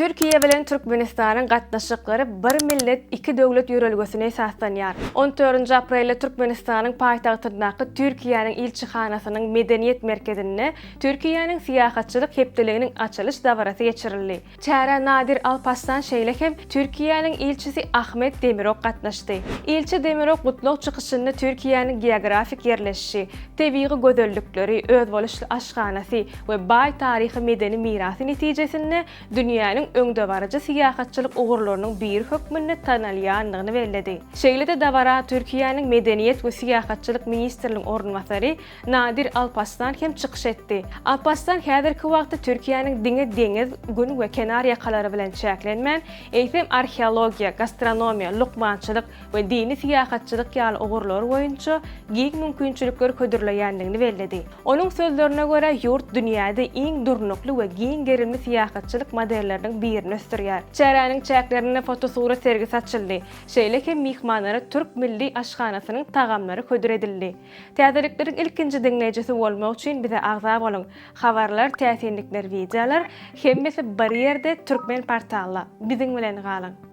Türkiye bilen Türkmenistanyň gatnaşyklary bir millet, iki döwlet ýörelgesine esaslanýar. 14 aprelde Türkmenistanyň paýtagtyndaky Türkiýanyň ilçihanasynyň medeniýet merkezinde Türkiýanyň siýahatçylyk hepdeliginiň açylış dawarasy geçirildi. Çäre Nadir Alparslan şeýlekem Türkiýanyň ilçisi Ahmet Demirok gatnaşdy. İlçi Demirok gutluk çykyşynda Türkiýanyň geografik ýerleşişi, tebii gözellikleri, özboluşly aşganasy we baý taryhy medeni mirasy netijesinde dünýäniň öňde barajy siýahatçylyk ugurlarynyň bir hökmünde tanalýanlygyny bellädi. Şeýle-de dawara Türkiýanyň medeniýet we siýahatçylyk ministrliginiň ornwasary Nadir Alparslan hem çykyş etdi. Alparslan häzirki wagtda Türkiýanyň deňiz, gün we kenar ýakalary bilen çäklenmän, eýsem arheologiýa, gastronomiýa, lukmançylyk we dini siýahatçylyk ýaly ugurlary boýunça giň mümkinçilikler ködürleýänligini bellädi. Onuň sözlerine görä ýurt dünýäde iň durnukly we giň gerilme siýahatçylyk modelleriň birini östürýär. Çäräniň çäklerine fotosura sergisi açyldy. Şeýle-ki mihmanlara Türk milli aşganasynyň tagamlary ködür edildi. Täzelikleriň ilkinji diňleýijisi bolmak üçin bize agza bolun. Habarlar, täsinlikler, videolar hemmesi bir ýerde Türkmen portalla. Biziň bilen galyň.